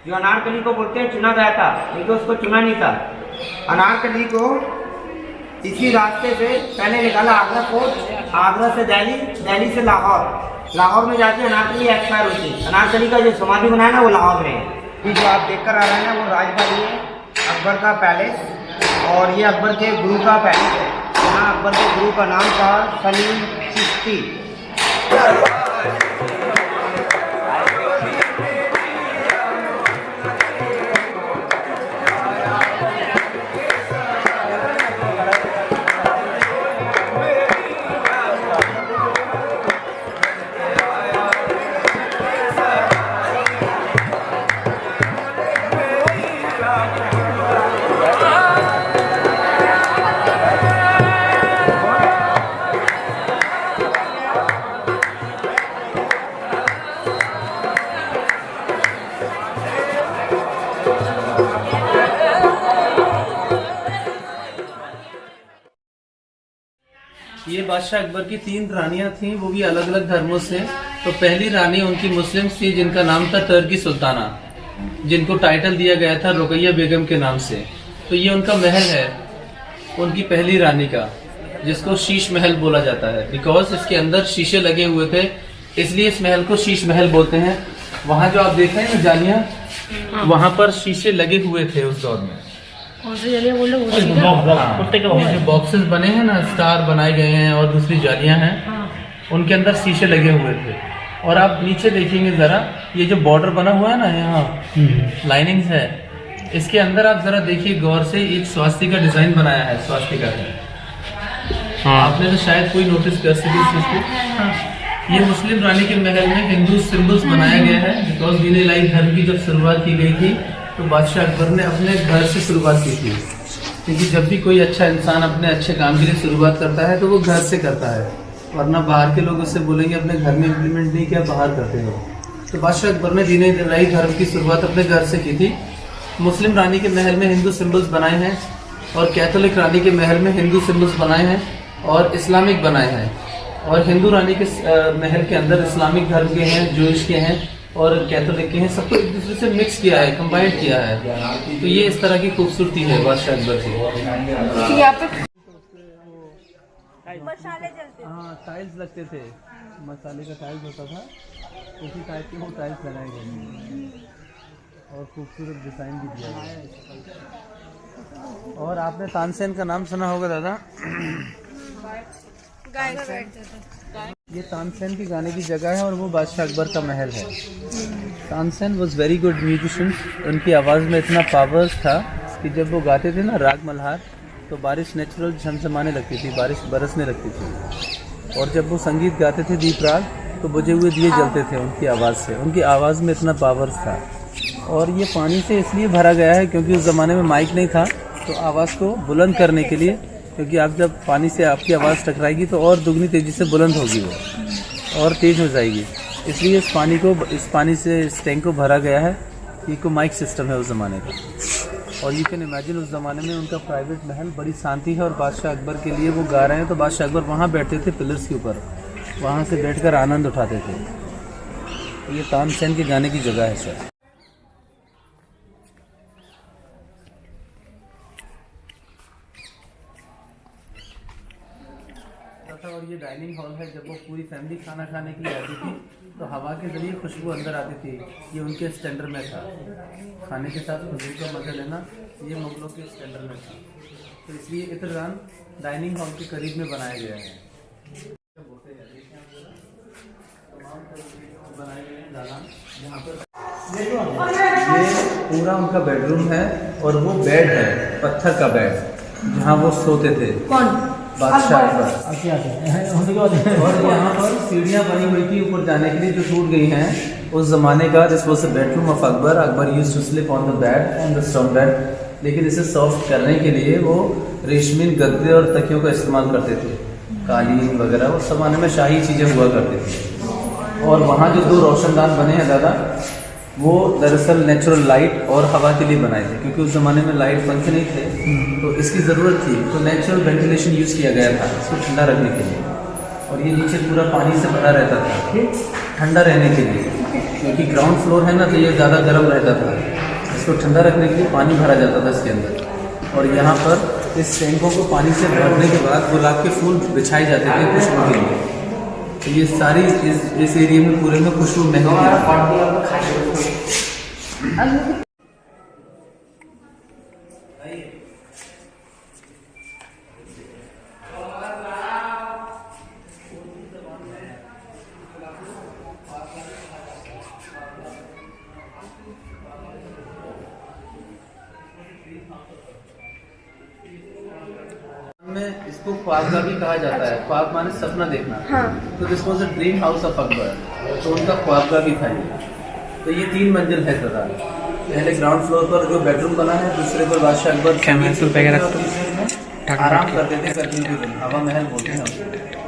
जो अनारकली को बोलते हैं चुना गया था, लेकिन उसको चुना नहीं था। अनारकली को इसी रास्ते से पहले निकाला आगरा फोर्ट, आगरा से दिल्ली, दिल्ली से लाहौर, लाहौर में जाके अनारकली एक्सपायर होती। अनारकली का जो समाधि बनाया ना वो लाहौर में है। ये जो आप देखकर आ रहे हैं ना वो राजबाड़ी है, अकबर का पैलेस, और ये अकबर के गुरु का पैलेस है। यहाँ अकबर के गुरु का नाम था सलीम चिश्ती। ये बादशाह अकबर की 3 रानियां थीं, वो भी अलग अलग धर्मों से। तो पहली रानी उनकी मुस्लिम्स थी, जिनका नाम था टर्की सुल्ताना, जिनको टाइटल दिया गया था रुकैया बेगम के नाम से। तो ये उनका महल है उनकी पहली रानी का, जिसको शीश महल बोला जाता है, बिकॉज इसके अंदर शीशे लगे हुए थे, इसलिए इस महल को शीश महल बोलते हैं। वहाँ जो आप देख रहे हैं ना जालियाँ, वहाँ पर शीशे लगे हुए थे उस दौर में। कौन सी जालियाँ बोल रहे हो? जो बॉक्सेस बने हैं ना, स्टार बनाए गए हैं और दूसरी जालियां हैं, उनके अंदर शीशे लगे हुए थे। और आप नीचे देखेंगे जरा, ये जो बॉर्डर बना हुआ है ना, यहाँ लाइनिंग्स है, इसके अंदर आप जरा देखिए गौर से, एक स्वास्तिका डिजाइन बनाया है, स्वास्तिका का। आपने तो शायद कोई नोटिस कर सके इस चीज को। ये मुस्लिम रानी के महल में हिंदू सिंबल्स बनाया गया है, बिकॉज दीन इलाही धर्म की जब शुरुआत की गई थी तो बादशाह अकबर ने अपने घर से शुरुआत की थी, क्योंकि जब भी कोई अच्छा इंसान अपने अच्छे काम के लिए शुरुआत करता है तो वो घर से करता है, वरना बाहर के लोग उससे बोलेंगे अपने घर में इम्प्लीमेंट नहीं किया, बाहर करते हो। तो बादशाह अकबर ने दीन इलाही धर्म की शुरुआत अपने घर से की थी। मुस्लिम रानी के महल में हिंदू सिम्बल्स बनाए हैं, और कैथोलिक रानी के महल में हिंदू सिम्बल्स बनाए हैं और इस्लामिक बनाए हैं। और हिंदू रानी के महल के अंदर इस्लामिक धर्म के हैं, जूइश के हैं और कैथोलिक के हैं, सबको एक दूसरे से मिक्स किया है, कंबाइंड किया है। तो ये इस तरह की खूबसूरती है बादशाह अकबर की। यहाँ पे मसाले जलते थे। हाँ, टाइल्स लगते थे, मसाले का टाइल्स होता था, उसी टाइप के वो टाइल्स लगाए गए और खूबसूरत डिज़ाइन भी दिया गया। और आपने तानसेन का नाम सुना होगा दादा? गाय का बैठ जाता। ये तानसेन की गाने की जगह है और वो बादशाह अकबर का महल है। Tansen was very good musician. उनकी आवाज़ में इतना पावर था कि जब वो गाते थे ना राग मल्हार, तो बारिश नेचुरल झमझमाने लगती थी, बारिश बरसने लगती थी। और जब वो संगीत गाते थे दीप राग, तो बुझे हुए दिए जलते थे उनकी आवाज़ से। उनकी आवाज़ में इतना पावर था। और ये पानी से इसलिए भरा गया है क्योंकि उस ज़माने में माइक नहीं था, तो आवाज़ को बुलंद करने के लिए, क्योंकि आप जब पानी से आपकी आवाज़ टकराएगी तो और दुगनी तेज़ी से बुलंद होगी, वो और तेज़ हो जाएगी। इसलिए इस पानी से इस टैंक को भरा गया है। ये को माइक सिस्टम है उस ज़माने का। और यू कैन इमेजिन उस ज़माने में उनका प्राइवेट महल, बड़ी शांति है। और बादशाह अकबर के लिए वो गा रहे हैं, तो बादशाह अकबर वहाँ बैठते थे पिलर्स के ऊपर, वहाँ से बैठकर आनंद उठाते थे। तो ये तानसेन के गाने की जगह है सर। और ये डाइनिंग हॉल है। जब वो पूरी फैमिली खाना खाने के लिए आती थी तो हवा के जरिए खुशबू अंदर आती थी। ये उनके स्टैंडर्ड में था, खाने के साथ खुशबू का मजा लेना ये मुगलों के स्टैंडर्ड में था। तो इसलिए इतरान डाइनिंग हॉल के करीब में बनाया गया है। बनाए गए हैं दालान, जहाँ पर ये पूरा उनका बेडरूम है और वो बेड है, पत्थर का बेड, जहाँ वो सोते थे। बादशाह अकबर। और यहाँ पर सीढ़ियाँ बनी हुई थी ऊपर जाने के लिए, जो टूट गई हैं उस ज़माने का। This was the bedroom of Akbar. Akbar used to sleep on the bed, on the stone bed. लेकिन इसे सॉफ्ट करने के लिए वो रेशमी गद्दे और तकियों का इस्तेमाल करते थे, कालीन वगैरह। उस ज़माने में शाही चीज़ें हुआ करती थी। और वहाँ जो 2 रोशनदान बने हैं दादा, वो दरअसल नेचुरल लाइट और हवा के लिए बनाए थे, क्योंकि उस ज़माने में लाइट पंखे नहीं थे, तो इसकी ज़रूरत थी। तो नेचुरल वेंटिलेशन यूज़ किया गया था इसको ठंडा रखने के लिए। और ये नीचे पूरा पानी से भरा रहता था ठंडा रहने के लिए। क्योंकि ग्राउंड फ्लोर है ना, तो ये ज़्यादा गर्म रहता था। इसको ठंडा रखने के लिए पानी भरा जाता था इसके अंदर। और यहाँ पर इस टैंकों को पानी से भरने के बाद गुलाब के फूल बिछाए जाते थे खुशबू के लिए। तो ये सारी इस एरिया में पूरे में खुशबू महक में इसको ख्वाब का भी कहा जाता है। ख्वाब माने सपना देखना। हाँ। तो this was a dream house of Akbar. तो उनका ख्वाब का भी था ये। तो ये 3 मंजिल है सदा। पहले ग्राउंड फ्लोर पर जो बेडरूम बना है, दूसरे पर बादशाह अकबर आराम करते थे गर्मियों के दिन। हवा महल बोलते हैं उसको।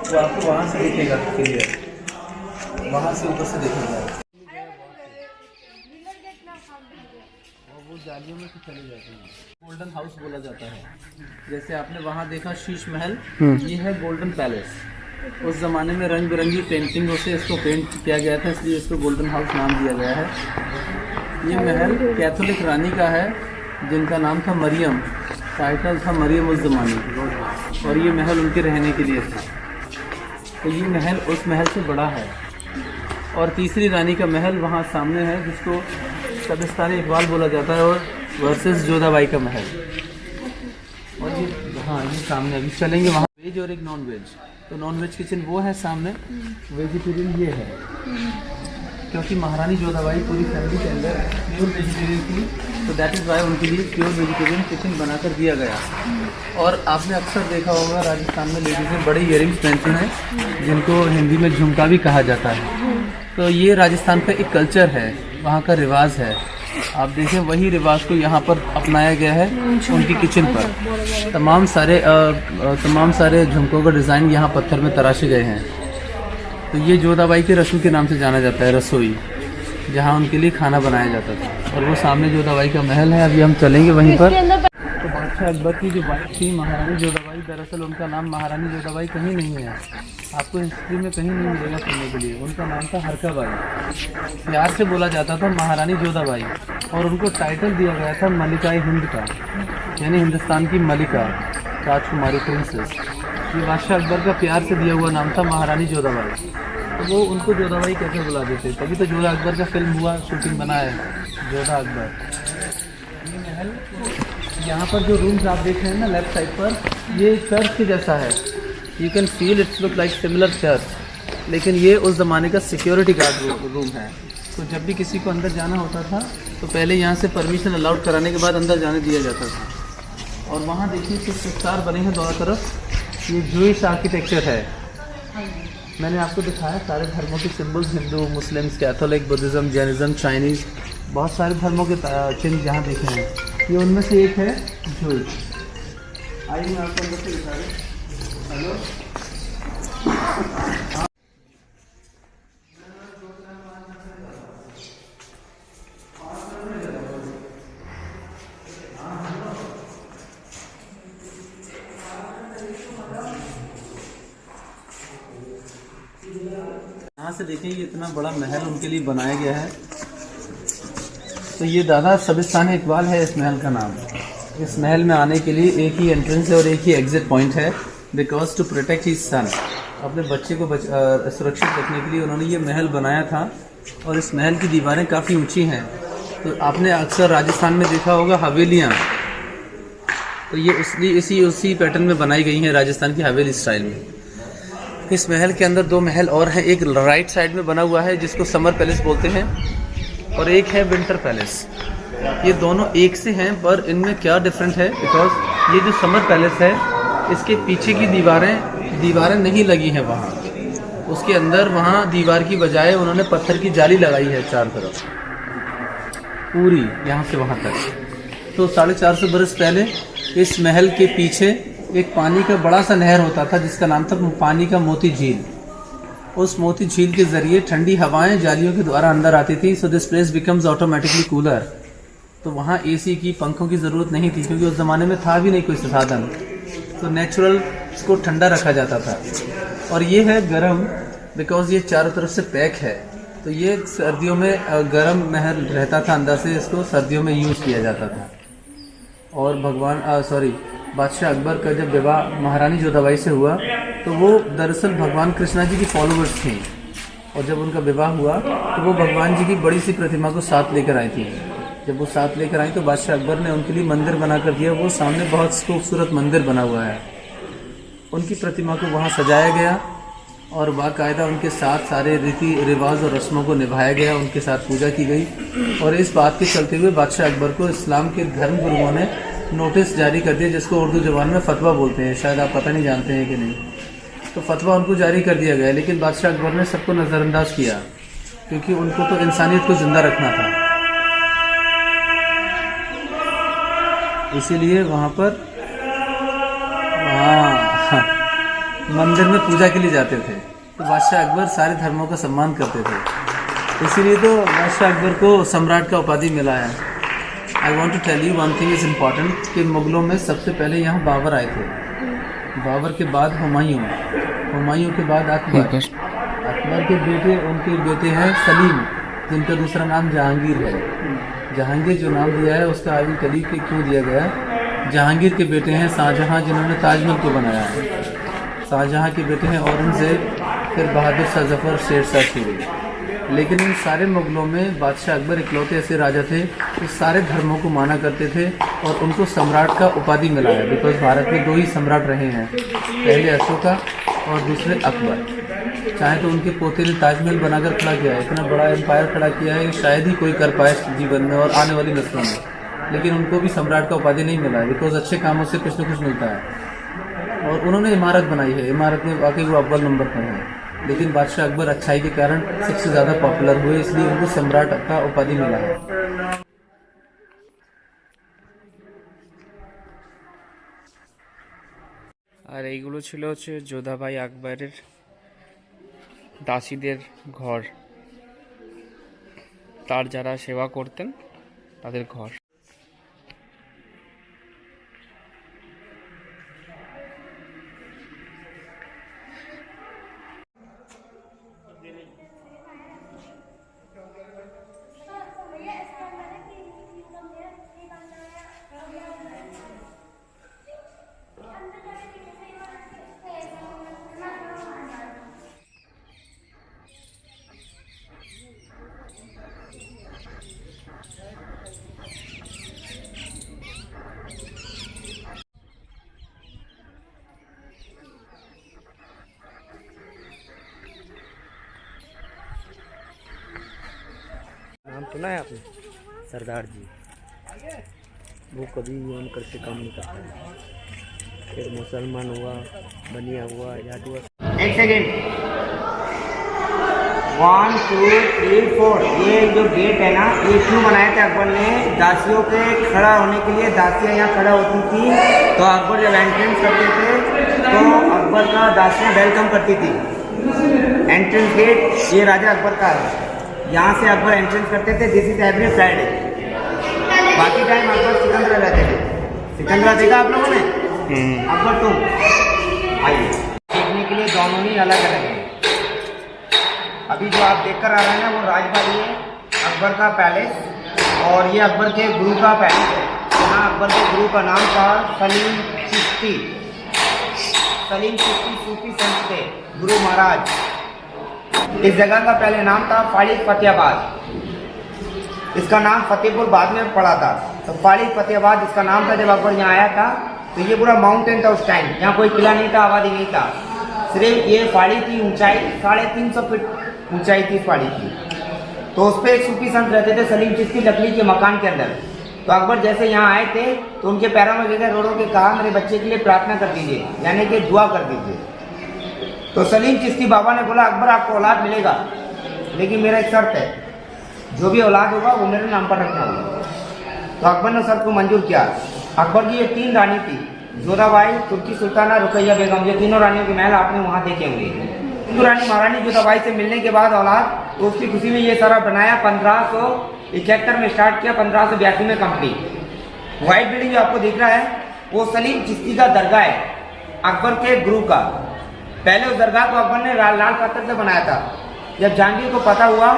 तो आपको वहाँ से दिखेगा क्लियर, वहाँ से ऊपर से दिखेगा। वो जालियों में तो चले जाते हैं। गोल्डन हाउस बोला जाता है। जैसे आपने वहाँ देखा शीश महल, ये है गोल्डन पैलेस। उस ज़माने में रंग बिरंगी पेंटिंगों से इसको पेंट किया गया था, इसलिए इसको गोल्डन हाउस नाम दिया गया है। ये महल कैथोलिक रानी का है जिनका नाम था मरियम। टाइटल था मरियम उस ज़माने, और ये महल उनके रहने के लिए था। तो ये महल उस महल से बड़ा है। और तीसरी रानी का महल वहाँ सामने है, जिसको कब्रिस्तान इकबाल बोला जाता है, और वर्सेस जोधाबाई का महल। और ये हाँ, ये सामने अभी चलेंगे वहाँ। वेज और एक नॉन वेज। तो नॉन वेज किचन वो है सामने, वेजिटेरियन ये है। क्योंकि महारानी जोधाबाई पूरी फैमिली के अंदर प्योर वेजिटेरियन थी, तो दैट इज़ वाई उनके लिए प्योर वेजिटेरियन किचन बनाकर दिया गया। और आपने अक्सर देखा होगा राजस्थान में लेडीज़ें बड़े इयरिंग्स पहनती हैं, जिनको हिंदी में झुमका भी कहा जाता है। तो ये राजस्थान का एक कल्चर है, वहाँ का रिवाज है। आप देखें वही रिवाज को यहाँ पर अपनाया गया है उनकी किचन पर। तमाम सारे झुमकों का डिज़ाइन यहाँ पत्थर में तराशे गए हैं। तो ये जोधाबाई के रसोई के नाम से जाना जाता है, रसोई, जहाँ उनके लिए खाना बनाया जाता था। और वो सामने जोधाबाई का महल है, अभी हम चलेंगे वहीं पर। तो बादशाह अकबर की जो वाइफ थी महारानी जोधाबाई, दरअसल उनका नाम महारानी जोधाबाई कहीं नहीं है, आपको हिस्ट्री में कहीं नहीं मिलेगा सुनने के लिए। उनका नाम था हरकाबाई, प्यार से बोला जाता था महारानी जोधाबाई। और उनको टाइटल दिया गया था मलिका हिंद का, यानी हिंदुस्तान की मलिका, राजकुमारी प्रिंसेस। ये बादशाह अकबर का प्यार से दिया हुआ नाम था महारानी जोधाबाई। तो वो उनको जोधाबाई कैसे बुला देते, तभी तो जोधा अकबर का फिल्म हुआ, शूटिंग बना है जोधा अकबर। ये महल, यहाँ पर जो रूम्स आप देख रहे हैं ना लेफ्ट साइड पर, ये चर्च के जैसा है। You can feel it's look like similar church, लेकिन ये उस ज़माने का सिक्योरिटी गार्ड रूम है। तो जब भी किसी को अंदर जाना होता था तो पहले यहाँ से परमिशन अलाउड कराने के बाद अंदर जाने दिया जाता था। और वहाँ देखिए कुछ स्टार बने हैं दोनों तरफ, ये जूइश आर्किटेक्चर है। मैंने आपको दिखाया सारे धर्मों के symbols, Hindu, Muslims, Catholic, Buddhism, Jainism, Chinese, बहुत सारे धर्मों के चिन्ह यहाँ देखे हैं। ये उनमें से एक है जूइश। आइए मैं आपको अंदर से दिखा दूँ। हेलो, यहाँ से देखें ये इतना बड़ा महल उनके लिए बनाया गया है। तो ये दादा सबिस्तान इकबाल है इस महल का नाम। इस महल में आने के लिए एक ही एंट्रेंस है और एक ही एग्जिट पॉइंट है, because to protect his son. अपने बच्चे को सुरक्षित रखने के लिए उन्होंने ये महल बनाया था। और इस महल की दीवारें काफ़ी ऊंची हैं। तो आपने अक्सर राजस्थान में देखा होगा हवेलियाँ, तो ये उसी पैटर्न में बनाई गई हैं, राजस्थान की हवेली स्टाइल में। इस महल के अंदर 2 महल और हैं। एक राइट साइड में बना हुआ है जिसको समर पैलेस बोलते हैं, और एक है विंटर पैलेस। ये दोनों एक से हैं, पर इनमें क्या डिफरेंट है, बिकॉज ये जो समर पैलेस है इसके पीछे की दीवारें नहीं लगी हैं वहाँ। उसके अंदर वहाँ दीवार की बजाय उन्होंने पत्थर की जाली लगाई है चारों तरफ, पूरी यहाँ से वहाँ तक। तो 450 बरस पहले इस महल के पीछे एक पानी का बड़ा सा नहर होता था जिसका नाम था पानी का मोती झील। उस मोती झील के जरिए ठंडी हवाएं जालियों के द्वारा अंदर आती थी। So this place becomes automatically cooler. तो वहाँ एसी की, पंखों की ज़रूरत नहीं थी, क्योंकि उस ज़माने में था भी नहीं कोई साधन। तो नेचुरल इसको ठंडा रखा जाता था। और ये है गर्म, बिकॉज ये चारों तरफ से पैक है। तो ये सर्दियों में गर्म महल रहता था अंदर से, इसको सर्दियों में यूज़ किया जाता था। और बादशाह अकबर का जब विवाह महारानी जोधाबाई से हुआ तो वो दरअसल भगवान कृष्णा जी की फॉलोवर्स थी, और जब उनका विवाह हुआ तो वो भगवान जी की बड़ी सी प्रतिमा को साथ लेकर आई थी। जब वो साथ लेकर आई तो बादशाह अकबर ने उनके लिए मंदिर बना कर दिया। वो सामने बहुत खूबसूरत मंदिर बना हुआ है, उनकी प्रतिमा को वहाँ सजाया गया और बाकायदा उनके साथ सारे रीति रिवाज और रस्मों को निभाया गया, उनके साथ पूजा की गई। और इस बात के चलते हुए बादशाह अकबर को इस्लाम के धर्म गुरुओं ने नोटिस जारी कर दिया, जिसको उर्दू ज़बान में फतवा बोलते हैं, शायद आप पता नहीं जानते हैं कि नहीं। तो फतवा उनको जारी कर दिया गया, लेकिन बादशाह अकबर ने सबको नज़रअंदाज किया, क्योंकि उनको तो इंसानियत को ज़िंदा रखना था। इसीलिए वहाँ पर मंदिर में पूजा के लिए जाते थे। तो बादशाह अकबर सारे धर्मों का सम्मान करते थे, इसीलिए तो बादशाह अकबर को सम्राट का उपाधि मिला है। I want to tell you one thing is important कि मुग़लों में सबसे पहले यहाँ बाबर आए थे, बाबर के बाद हुमायूं के बाद अकबर के बेटे, उनके बेटे हैं सलीम, जिनका दूसरा नाम जहांगीर है। जहांगीर जो नाम दिया है उसका आई विल टेल यू क्यों दिया गया। जहांगीर के बेटे हैं शाहजहां, जिन्होंने ताजमहल को बनाया है। शाहजहां के बेटे हैं औरंगज़ेब, फिर बहादुर शाह जफ़र, शेर शाह सूरी। लेकिन इन सारे मुग़लों में बादशाह अकबर इकलौते ऐसे राजा थे जो सारे धर्मों को माना करते थे, और उनको सम्राट का उपाधि मिला है। बिकॉज भारत में 2 ही सम्राट रहे हैं, पहले अशोका और दूसरे अकबर। चाहे तो उनके पोते ने ताजमहल बनाकर खड़ा किया है, इतना बड़ा एम्पायर खड़ा किया है कि शायद ही कोई कर पाए जीवन में और आने वाली नस्लों में, लेकिन उनको भी सम्राट का उपाधि नहीं मिला है। बिकॉज अच्छे कामों से कुछ न कुछ मिलता है, और उन्होंने इमारत बनाई है, इमारत में वाकई वो अव्वल नंबर पर है। लेकिन बादशाह अकबर अच्छाई के कारण सबसे ज़्यादा पॉपुलर हुए, इसलिए उनको सम्राट का उपाधि मिला है। আর এইগুলো ছিল হচ্ছে যোধাবাই আকবরের দাসীদের ঘর, তার যারা সেবা করতেন তাদের ঘর। नाम सुना है आपने? सरदार जी, वो कभी यौन करके काम नहीं करता है। फिर मुसलमान हुआ, बनिया हुआ, आजाद हुआ। एक सेकेंड, 1 2 3 4। ये जो गेट है ना, ये क्यों बनाया था अकबर ने? दासियों के खड़ा होने के लिए। दासियाँ यहाँ खड़ा होती थी, तो अकबर जब एंट्रेंस करते थे तो अकबर का दासियाँ वेलकम करती थी। एंट्रेंस गेट ये राजा अकबर का है, यहाँ से अकबर एंट्रेंस करते थे। This is every Friday. बाकी टाइम अकबर सिकंदरा रहते थे। सिकंदरा देखा आप लोगों ने? अकबर तुम आइए देखने के लिए, दोनों ही अलग अलग हैं। अभी जो आप देखकर आ रहे हैं वो राजबाड़ी है, अकबर का पैलेस, और ये अकबर के गुरु का पैलेस है। यहाँ अकबर के गुरु का नाम था सलीम चिश्ती। सलीम चिश्ती सूफी संत थे, गुरु महाराज। इस जगह का पहले नाम था फाड़ी फतेहाबाद, इसका नाम फतेहपुर बाद में पड़ा था। तो फाड़ी फतेहाबाद इसका नाम था। जब अकबर यहाँ आया था तो ये पूरा माउंटेन था उस टाइम, यहाँ कोई किला नहीं था, आबादी नहीं था, सिर्फ ये फाड़ी की ऊंचाई 350 फीट ऊंचाई थी फाड़ी की। तो उस पर एक सूफी संत रहते थे सलीम चिश्ती, लकड़ी के मकान के अंदर। तो अकबर जैसे यहाँ आए थे तो उनके पैरों में गिरकर रो रो के कहा, मेरे बच्चे के लिए प्रार्थना कर दीजिए, यानी कि दुआ कर दीजिए। तो सलीम चिश्ती बाबा ने बोला, अकबर आपको औलाद मिलेगा, लेकिन मेरा एक शर्त है, जो भी औलाद होगा वो मेरे नाम पर रखना होगा। तो अकबर ने शर्त को मंजूर किया। अकबर की ये 3 रानी थी, जोधाबाई, तुर्की सुल्ताना, रुकैया बेगम। ये तीनों रानियों के महल आपने वहाँ देखे होंगे। हिंदू रानी महारानी जोधाबाई से मिलने के बाद औलाद, तो उसकी खुशी में ये सारा बनाया। 1571 में स्टार्ट किया, 1582 में कंप्लीट। व्हाइट बिल्डिंग जो आपको दिख रहा है वो सलीम चिश्ती का दरगाह है, अकबर के गुरु का। पहले उस दरगाह को अकबर ने लाल पत्थर से बनाया था, जब जहांगीर को पता हुआ,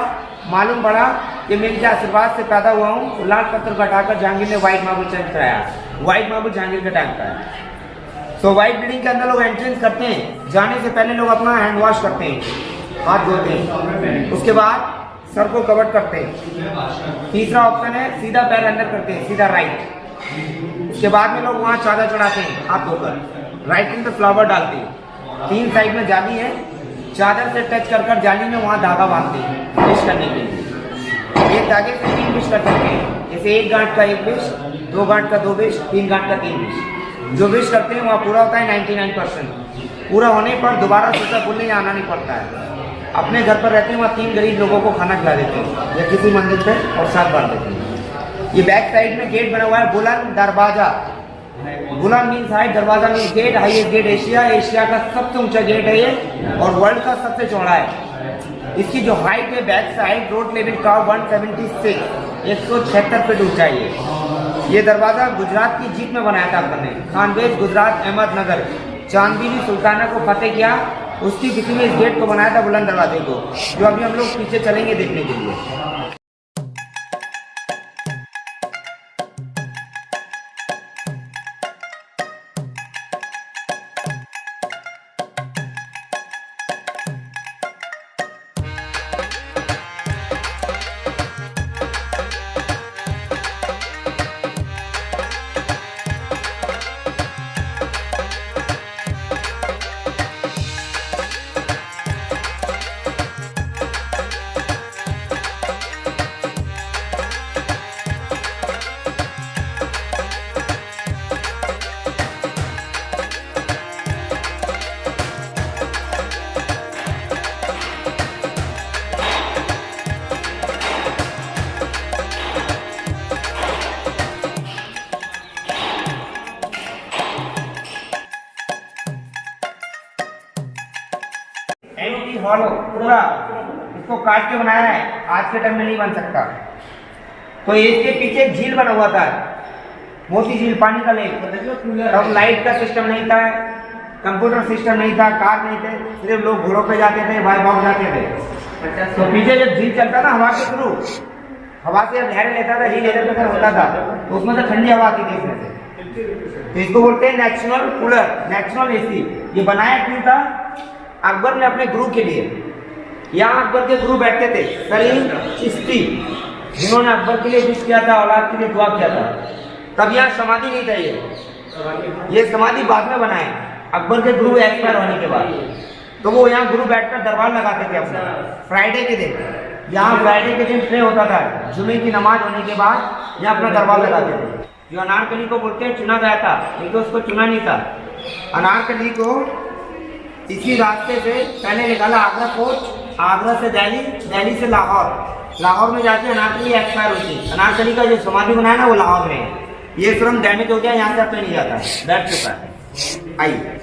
मालूम पड़ा कि मैं इनके आशीर्वाद से पैदा हुआ हूँ, तो लाल पत्थर को हटाकर जहांगीर ने व्हाइट मार्बल चेंज कराया। व्हाइट मार्बल जहांगीर के टाइम का है। तो व्हाइट बिल्डिंग के अंदर लोग एंट्रेंस करते हैं, जाने से पहले लोग अपना हैंड वॉश करते हैं, हाथ धोते हैं, उसके बाद सर को कवर करते हैं। तीसरा ऑप्शन है सीधा पैर अंदर करते हैं, सीधा राइट। उसके बाद में लोग वहाँ चादर चढ़ाते हैं हाथ धोकर, राइट हैंड पे फ्लावर डालते हैं। 3 साइड में जाली है, चादर से टच कर जाली में वहाँ धागा बांधते हैं विश करने के लिए। एक धागे से 3 विश कर सकते हैं, जैसे 1 गांठ का 1 विश, 2 गांठ का 2 विश, 3 गांठ का 3 विश। जो विश करते हैं वहाँ पूरा होता है 99%। पूरा होने पर दोबारा सोचा बोलने आना नहीं पड़ता है। अपने घर पर रहते हैं, वहाँ 3 गरीब लोगों को खाना खिला देते हैं या किसी मंदिर पे और साथ बांट देते हैं। ये बैक साइड में गेट बना हुआ है, बुलंद दरवाजा। बुलंद मीन्स हाइट, दरवाजा means gate. Highest gate Asia का सबसे ऊंचा गेट है ये, और वर्ल्ड का सबसे चौड़ा है। इसकी जो हाइट है बैक साइड रोड लेवल का 176, 176 फीट ऊंचाई है। ये दरवाजा गुजरात की जीत में बनाया था अकबर ने। खानवेज गुजरात अहमदनगर चांदबीनी सुल्ताना को फतेह किया, उसकी किसी ने इस गेट को बनाया था, बुलंद दरवाजे को, जो अभी हम लोग पीछे चलेंगे देखने के लिए। हॉलो पूरा इसको काट के बनाया है, आज के टाइम में नहीं बन सकता। तो इसके पीछे एक झील बना हुआ था, मोती झील, पानी का लेक। अब लाइट का सिस्टम नहीं था, कंप्यूटर सिस्टम नहीं था, कार नहीं थे, सिर्फ लोग घोड़ों पे जाते थे, भाई भाग जाते थे। तो पीछे जब झील चलता ना हवा के थ्रू, हवा से लहरें लेता था, झील इधर होता था, तो उसमें से ठंडी हवा आती थी इसमें से। तो इसको बोलते हैं नेचुरल कूलर, नेचुरल एसी। ये बनाया क्यों था? अकबर ने अपने गुरु के लिए, यहाँ अकबर के गुरु बैठते थे, सलीम चिश्ती, जिन्होंने अकबर के लिए विश किया था, औलाद के लिए दुआ किया था। तब यहाँ समाधि नहीं था, ये समाधि बाद में बनाए अकबर के गुरु एक्सपायर होने के बाद। तो वो यहाँ गुरु बैठकर दरबार लगाते थे अपना फ्राइडे के दिन। यहाँ फ्राइडे के दिन प्रे होता था, जुमे की नमाज होने के बाद यहाँ अपना दरबार लगाते थे। जो अनारकली को बोलते हैं चुना गया था, लेकिन उसको चुना नहीं था। अनारकली को इसी रास्ते से पहले निकाला आगरा फोर्ट, आगरा से दिल्ली, दिल्ली से लाहौर, लाहौर में जाके अनारकली एक्सपायर हुई। अनारकली का जो समाधि बनाया ना वो लाहौर में है। ये सुरंग डैमेज हो गया, यहाँ से अब नहीं जाता, बैठ चुका है। आइए,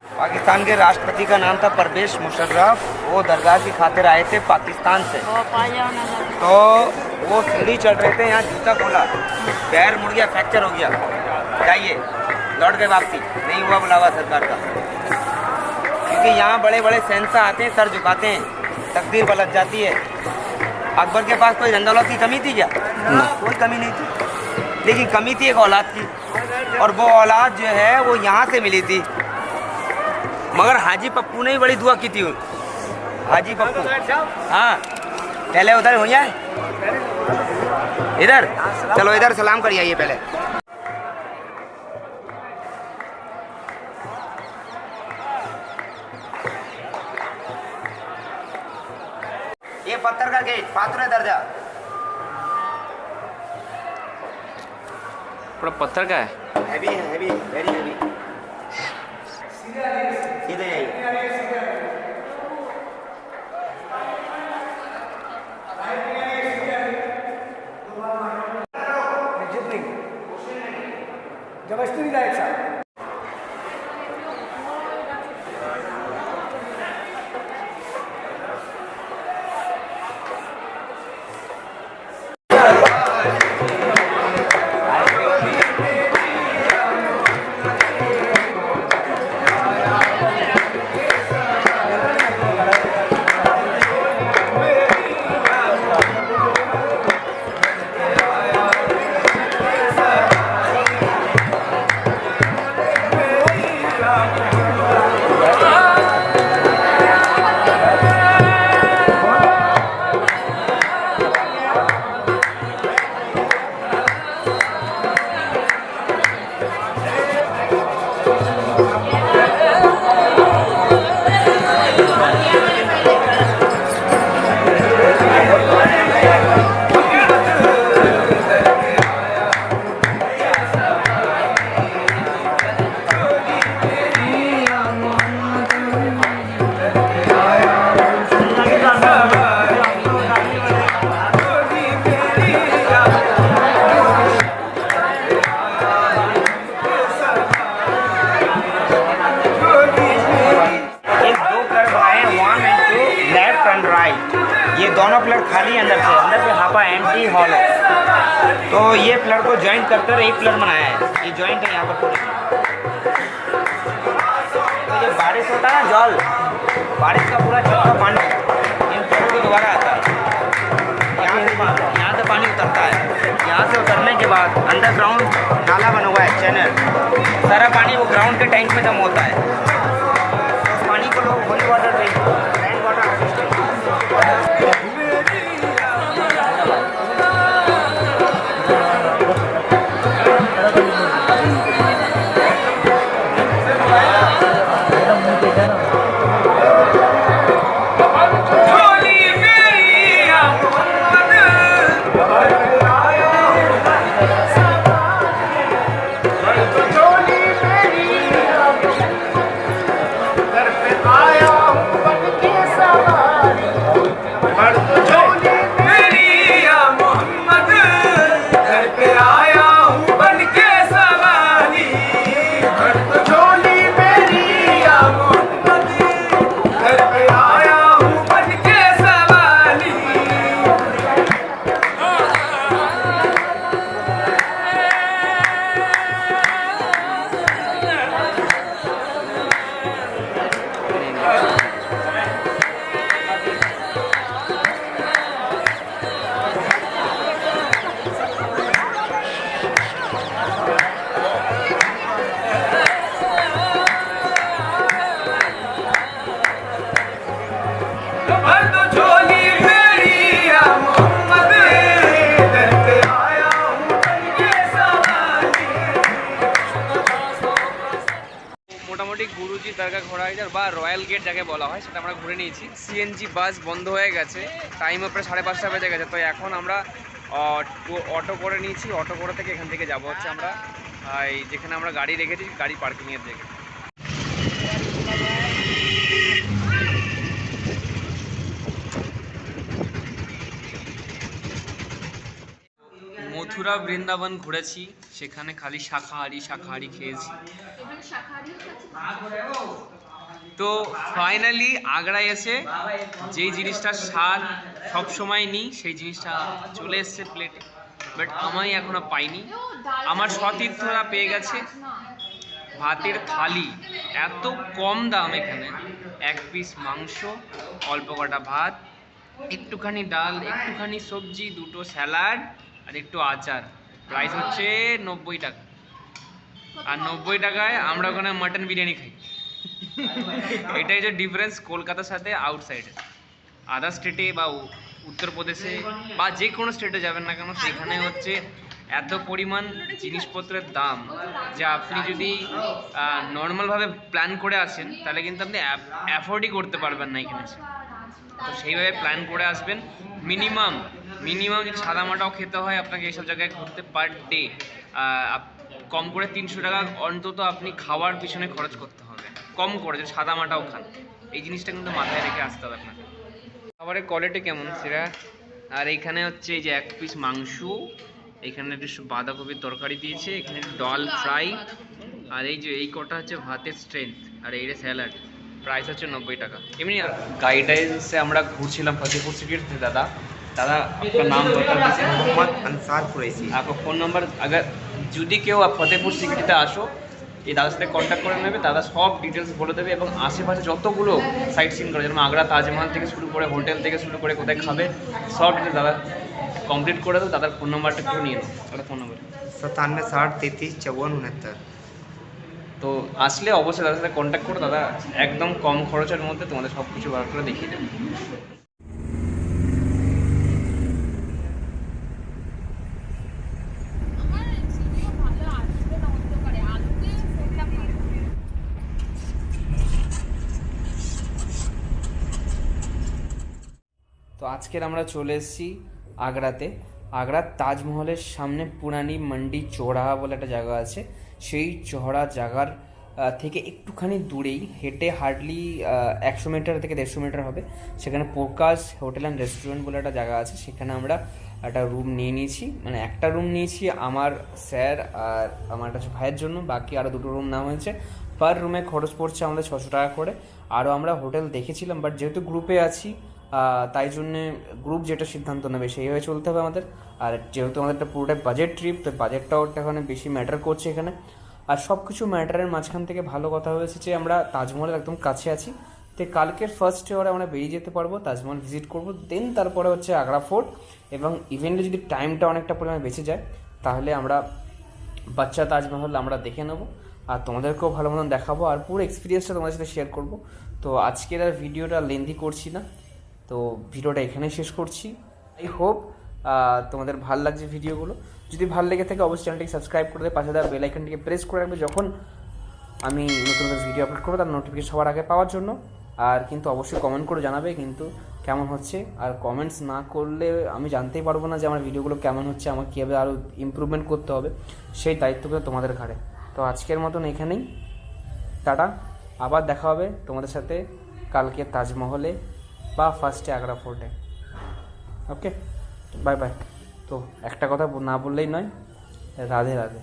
पाकिस्तान के राष्ट्रपति का नाम था परवेज मुशर्रफ। वो दरगाह की खातिर आए थे पाकिस्तान से। तो वो सीढ़ी चढ़ रहे थे, यहाँ जूता खोला, पैर मुड़ गया, फ्रैक्चर हो गया। जाइए, लौट गए वापसी, नहीं हुआ बुलावा सरकार का। क्योंकि यहाँ बड़े बड़े शहंशाह आते हैं, सर झुकाते हैं, तकदीर पलट जाती है। अकबर के पास कोई धन-दौलत की कमी थी क्या? कोई कमी नहीं थी, लेकिन कमी थी एक औलाद की, और वो औलाद जो है वो यहाँ से मिली थी। मगर हाजी पप्पू ने ही बड़ी दुआ की थी। हाजी पप्पू, हाँ, पहले उधर हो जाए, इधर चलो, इधर सलाम करिए आइए पहले। ये पत्थर का गेट, पाथुरे दर्जा, पूरा पत्थर का है। हैवी है, हैवी, वेरी हैवी। सीधे जाइए। जबरदस्ती नहीं जाए साहब। पिलर को ज्वाइंट कर एक पिलर बनाया है। ये ज्वाइंट है यहाँ पर पूरी। तो जब बारिश होता है ना, जल बारिश का पूरा जल का पानी इन पिलर के दोबारा आता है। यहाँ से पानी उतरता है। यहाँ से उतरने के बाद अंडरग्राउंड नाला बना हुआ है, चैनल। सारा पानी वो ग्राउंड के टैंक में जमा होता है। उस पानी को लोग होली वाटर रेन वाटर মোটামুটি গুরুজি দরগা ঘোড়াইদার বা রয়্যাল গেট যাকে বলা হয় সেটা আমরা ঘুরে নিয়েছি। সিএনজি বাস বন্ধ হয়ে গেছে, টাইম প্রায় 5:30 বেজে গেছে। তো এখন আমরা অটো করে নিয়েছি। অটো করে থেকে এখান থেকে যাব হচ্ছে আমরা এই যেখানে আমরা গাড়ি রেখেছি, গাড়ি পার্কিংয়ের দিকে। মথুরা বৃন্দাবন ঘুরেছি, সেখানে খালি শাকাহারি খেয়েছি। তো ফাইনালি আগ্রায় এসে যেই জিনিসটা স্বাদ সবসময় নিই সেই জিনিসটা চলে এসছে প্লেটে, বাট আমি এখনো পাইনি। আমার সতীর্থরা পেয়ে গেছে। ভাতের থালি, এত কম দাম এখানে। 1 পিস মাংস, অল্প কটা ভাত, একটুখানি ডাল, একটুখানি সবজি, 2টো স্যালাড আর একটু আচার। প্রাইস হচ্ছে 90 টাকা। আর 90 টাকায় আমরা ওখানে মাটন বিরিয়ানি খাই। এটাই যে ডিফারেন্স কলকাতার সাথে আউটসাইডে। আদার স্টেটে বা উত্তরপ্রদেশে বা যে কোনো স্টেটে যাবেন না কেন, সেখানে হচ্ছে এত পরিমাণ জিনিসপত্রের দাম যে আপনি যদি নর্মালভাবে প্ল্যান করে আসেন তাহলে কিন্তু আপনি অ্যাফোর্ডই করতে পারবেন না এখানে এসে। তো সেইভাবে প্ল্যান করে আসবেন। মিনিমাম যদি সাদামাটাও খেতে হয় আপনাকে এইসব জায়গায় ঘুরতে পার ডে কম করে 300 টাকা অন্তত আপনি খাওয়ার পিছনে খরচ করতে হবে, কম করে যদি সাদামাটাও খান। এই জিনিসটা কিন্তু মাথায় রেখে আসতে হবে আপনাকে। খাবারের কোয়ালিটি কেমন সেটা। আর এইখানে হচ্ছে এই যে 1 পিস মাংস, এখানে একটু বাঁধাকপির তরকারি দিয়েছে, এখানে ডাল ফ্রাই, আর এই যে এই কটা হচ্ছে ভাতের স্ট্রেংথ, আর এইটা স্যালাড। প্রাইস হচ্ছে 90 টাকা। এমনি গাইডলাইন্সে আমরা ঘুরছিলাম फतेहपुर सिटी से। दादा आपका नाम बता दीजिए। मोहम्मद अंसार कुरैशी। आपका फ़ोन नंबर, अगर যদি কেউ फतेहपुर सिटीতে আসো এই দাদার সাথে কন্ট্যাক্ট করে নেবে। দাদা সব ডিটেলস বলে দেবে এবং আশেপাশে যতগুলো সাইট সিন করে, যেমন আগ্রা তাজমহল থেকে শুরু করে, হোটেল থেকে শুরু করে কোথায় খাবে, সব ডিটেলস দাদা কমপ্লিট করে দেবো। দাদার ফোন নাম্বারটা একটু নিয়ে নাও। দাদার ফোন নাম্বার 97 60 33 54 69। তো আসলে অবশ্যই দাদার সাথে কন্ট্যাক্ট করো। দাদা একদম কম খরচের মধ্যে তোমাদের সব কিছু বার করে দেখিয়ে দেবে। তো আজকের আমরা চলে এসেছি আগ্রাতে। আগ্রার তাজমহলের সামনে পুরানি মন্ডি চৌরাহা বলে একটা জায়গা আছে। সেই চৌড়া জায়গার থেকে একটুখানি দূরেই হেঁটে হার্ডলি 100 মিটার থেকে 150 মিটার হবে, সেখানে প্রকাশ হোটেল অ্যান্ড রেস্টুরেন্ট বলে একটা জায়গা আছে। সেখানে আমরা একটা রুম নিয়ে নিয়েছি, মানে একটা রুম নিয়েছি আমার স্যার আর আমার একটা ভাইয়ের জন্য, বাকি আরও 2টো রুম নেওয়া হয়েছে। পার রুমে খরচ পড়ছে আমাদের 600 টাকা করে। আরও আমরা হোটেল দেখেছিলাম, বাট যেহেতু গ্রুপে আছি তাই জন্যে গ্রুপ যেটা সিদ্ধান্ত নেবে সেইভাবে চলতে হবে আমাদের। আর যেহেতু আমাদের একটা পুরোটাই বাজেট ট্রিপ, তো বাজেটটাও এখানে বেশি ম্যাটার করছে এখানে। আর সব কিছু ম্যাটারের মাঝখান থেকে ভালো কথা হয়েছে যে আমরা তাজমহলের একদম কাছে আছি। তো কালকের ফার্স্ট আওয়ারে আমরা বেরিয়ে যেতে পারবো, তাজমহল ভিজিট করবো, দেন তারপরে হচ্ছে আগ্রা ফোর্ট। এবং ইভেন্টে যদি টাইমটা অনেকটা পরিমাণে বেঁচে যায় তাহলে আমরা বাচ্চা তাজমহল আমরা দেখে নেবো আর তোমাদেরকেও ভালো মতন দেখাবো আর পুরো এক্সপিরিয়েন্সটা তোমাদের সাথে শেয়ার করবো। তো আজকের আর ভিডিওটা লেন্দি করছি না, তো ভিডিওটা এখানেই শেষ করছি। আই হোপ তোমাদের ভালো লাগছে ভিডিওগুলো। যদি ভালো লেগে থাকে অবশ্যই চ্যানেলটিকে সাবস্ক্রাইব করে দেবে, পাশে দেওয়া বেল আইকনটিকে প্রেস করে রাখবে যখন আমি নতুন নতুন ভিডিও আপলোড করবো তার নোটিফিকেশন সবার আগে পাওয়ার জন্য। আর কিন্তু অবশ্যই কমেন্ট করে জানাবে কিন্তু কেমন হচ্ছে। আর কমেন্টস না করলে আমি জানতেই পারবো না যে আমার ভিডিওগুলো কেমন হচ্ছে, আমার কীভাবে আরও ইমপ্রুভমেন্ট করতে হবে, সেই দায়িত্বগুলো তোমাদের ঘাড়ে। তো আজকের মতন এখানেই টাটা, আবার দেখা হবে তোমাদের সাথে কালকে তাজমহলে বা ফার্স্টে আগ্রা ফোর্টে। ওকে, বাই বাই। তো একটা কথা না বললেই নয়, রাধে রাধে।